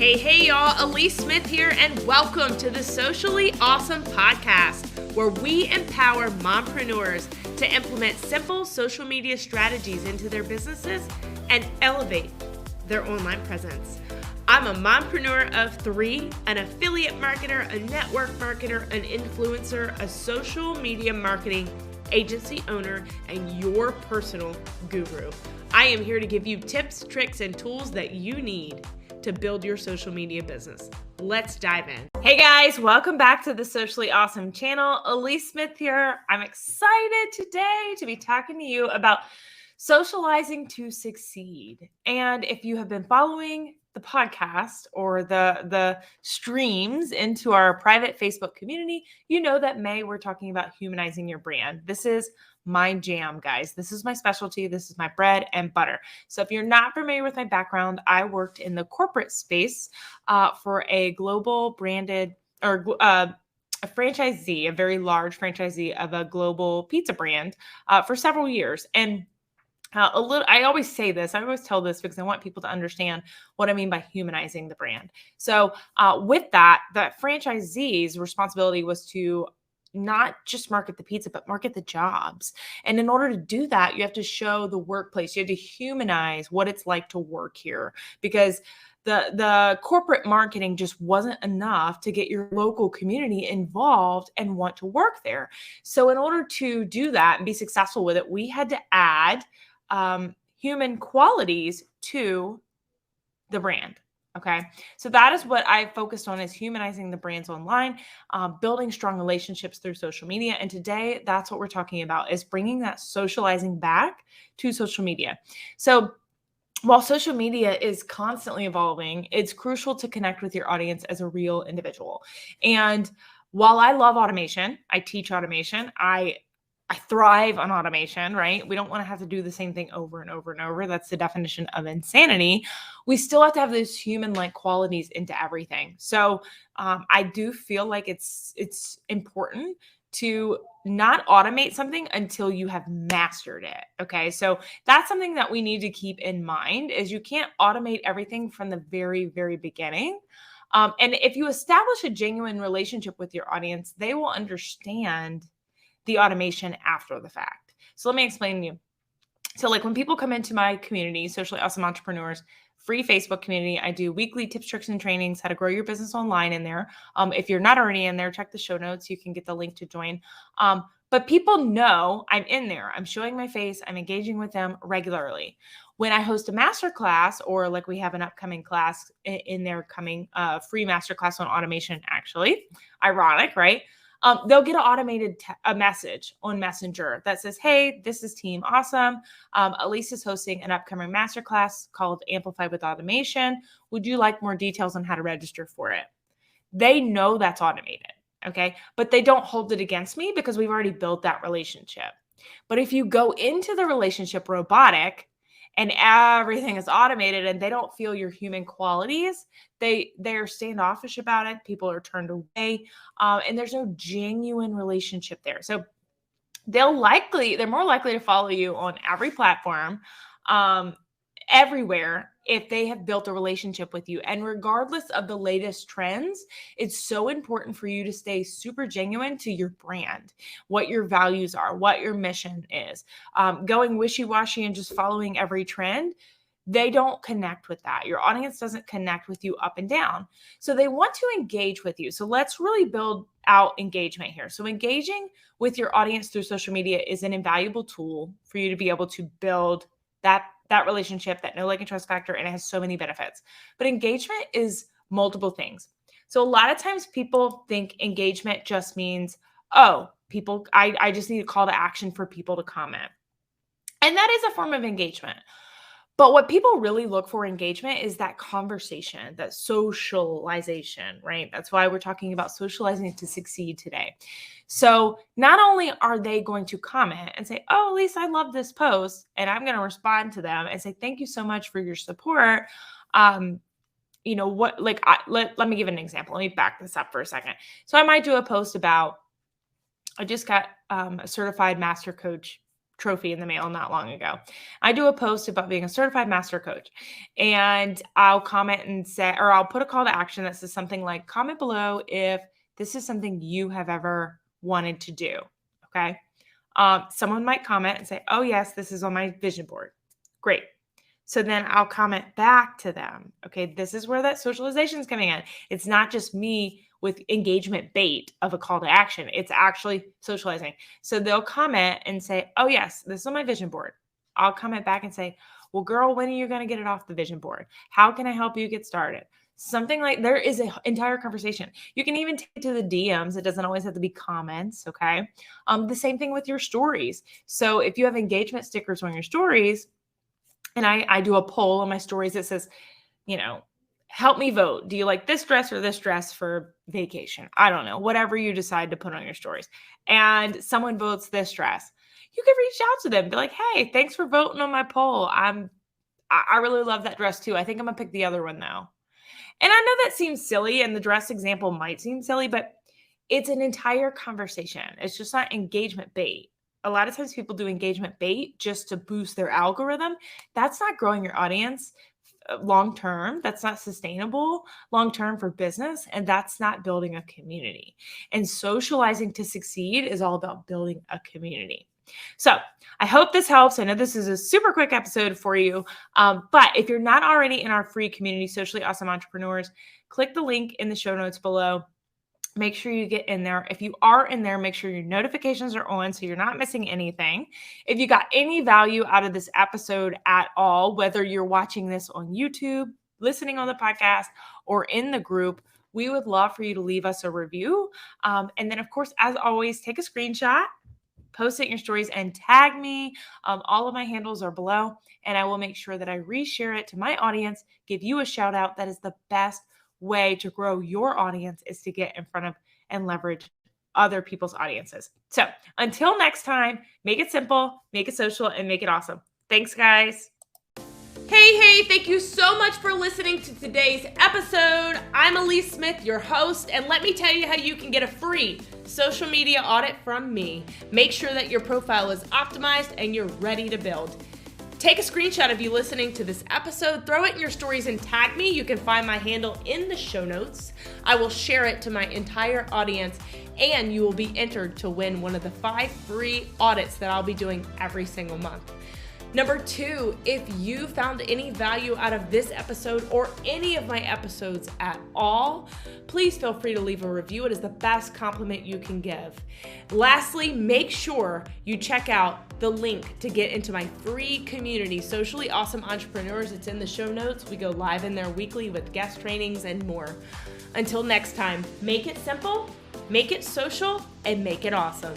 Hey, y'all, Alyece Smith here, and welcome to the Socially Awesome podcast, where we empower mompreneurs to implement simple social media strategies into their businesses and elevate their online presence. I'm a mompreneur of three, an affiliate marketer, a network marketer, an influencer, a social media marketing agency owner, and your personal guru. I am here to give you tips, tricks, and tools that you need to build your social media business. Let's dive in. Hey guys, welcome back to the Socially Awesome channel. Alyece Smith here. I'm excited today to be talking to you about socializing to succeed. And if you have been following the podcast or the streams into our private Facebook community, you know that May we're talking about humanizing your brand. This is my jam, guys. This is my specialty. This is my bread and butter. So if you're not familiar with my background, I worked in the corporate space for a global branded or a franchisee, a very large franchisee of a global pizza brand for several years. And I always say this, I always tell this because I want people to understand what I mean by humanizing the brand. So with that franchisee's responsibility was to not just market the pizza, but market the jobs. And in order to do that, you have to show the workplace. You have to humanize what it's like to work here, because the corporate marketing just wasn't enough to get your local community involved and want to work there. So in order to do that and be successful with it, we had to add human qualities to the brand. Okay. So that is what I focused on, is humanizing the brands online, building strong relationships through social media. And today that's what we're talking about, is bringing that socializing back to social media. So while social media is constantly evolving, it's crucial to connect with your audience as a real individual. And while I love automation, I teach automation, I thrive on automation, right? We don't want to have to do the same thing over and over and over. That's the definition of insanity. We still have to have those human-like qualities into everything. So I do feel like it's important to not automate something until you have mastered it. Okay. So that's something that we need to keep in mind, is you can't automate everything from the very, very beginning. And if you establish a genuine relationship with your audience, they will understand the automation after the fact. So let me explain to you. So like when people come into my community, Socially Awesome Entrepreneurs, free Facebook community, I do weekly tips, tricks, and trainings, how to grow your business online in there. If you're not already in there, check the show notes. You can get the link to join. But people know I'm in there. I'm showing my face. I'm engaging with them regularly. When I host a masterclass, or like we have an upcoming class in there coming, free masterclass on automation, actually, ironic, right? They'll get an automated a message on Messenger that says, hey, this is Team Awesome. Alyece is hosting an upcoming masterclass called Amplify with Automation. Would you like more details on how to register for it? They know that's automated, okay? But they don't hold it against me because we've already built that relationship. But if you go into the relationship robotic and everything is automated and they don't feel your human qualities, they're standoffish about it. People are turned away, and there's no genuine relationship there. So they're more likely to follow you on every platform, everywhere, if they have built a relationship with you. And regardless of the latest trends, it's so important for you to stay super genuine to your brand, what your values are, what your mission is. Going wishy-washy and just following every trend, they don't connect with that. Your audience doesn't connect with you up and down. So they want to engage with you. So let's really build out engagement here. So engaging with your audience through social media is an invaluable tool for you to be able to build that relationship, that know, like, and trust factor, and it has so many benefits. But engagement is multiple things. So a lot of times people think engagement just means, oh, people, I just need a call to action for people to comment. And that is a form of engagement. But what people really look for engagement is that conversation, that socialization, right? That's why we're talking about socializing to succeed today. So not only are they going to comment and say, oh, Alyece, I love this post, and I'm going to respond to them and say, thank you so much for your support. You know what, like, let me give an example. Let me back this up for a second. So I might do a post about, I just got a certified master coach trophy in the mail not long ago. I do a post about being a certified master coach, and I'll comment and say, or I'll put a call to action that says something like, comment below if this is something you have ever wanted to do. Okay. Someone might comment and say, oh yes, this is on my vision board. Great. So then I'll comment back to them. Okay, this is where that socialization is coming in. It's not just me with engagement bait of a call to action. It's actually socializing. So they'll comment and say, oh yes, this is on my vision board. I'll comment back and say, well, girl, when are you going to get it off the vision board? How can I help you get started? Something like, there is an entire conversation. You can even take it to the DMs. It doesn't always have to be comments. Okay. The same thing with your stories. So if you have engagement stickers on your stories, and I do a poll on my stories that says, help me vote. Do you like this dress or this dress for vacation? I don't know, whatever you decide to put on your stories. And someone votes this dress. You can reach out to them, be like, hey, thanks for voting on my poll. I really love that dress too. I think I'm gonna pick the other one though. And I know that seems silly, and the dress example might seem silly, but it's an entire conversation. It's just not engagement bait. A lot of times people do engagement bait just to boost their algorithm. That's not growing your audience long-term. That's not sustainable long-term for business. And that's not building a community. And socializing to succeed is all about building a community. So I hope this helps. I know this is a super quick episode for you. But if you're not already in our free community, Socially Awesome Entrepreneurs, click the link in the show notes below. Make sure you get in there. If you are in there, make sure your notifications are on so you're not missing anything. If you got any value out of this episode at all, whether you're watching this on YouTube, listening on the podcast, or in the group, we would love for you to leave us a review. And then, of course, as always, take a screenshot, post it in your stories, and tag me. All of my handles are below, and I will make sure that I reshare it to my audience, give you a shout out. That is the best way to grow your audience, is to get in front of and leverage other people's audiences. So until next time, make it simple, make it social, and make it awesome. Thanks, guys. Hey, thank you so much for listening to today's episode. I'm Alyece Smith, your host, and let me tell you how you can get a free social media audit from me. Make sure that your profile is optimized and you're ready to build. Take a screenshot of you listening to this episode, throw it in your stories, and tag me. You can find my handle in the show notes. I will share it to my entire audience, and you will be entered to win one of the 5 free audits that I'll be doing every single month. Number 2, if you found any value out of this episode or any of my episodes at all, please feel free to leave a review. It is the best compliment you can give. Lastly, make sure you check out the link to get into my free community, Socially Awesome Entrepreneurs. It's in the show notes. We go live in there weekly with guest trainings and more. Until next time, make it simple, make it social, and make it awesome.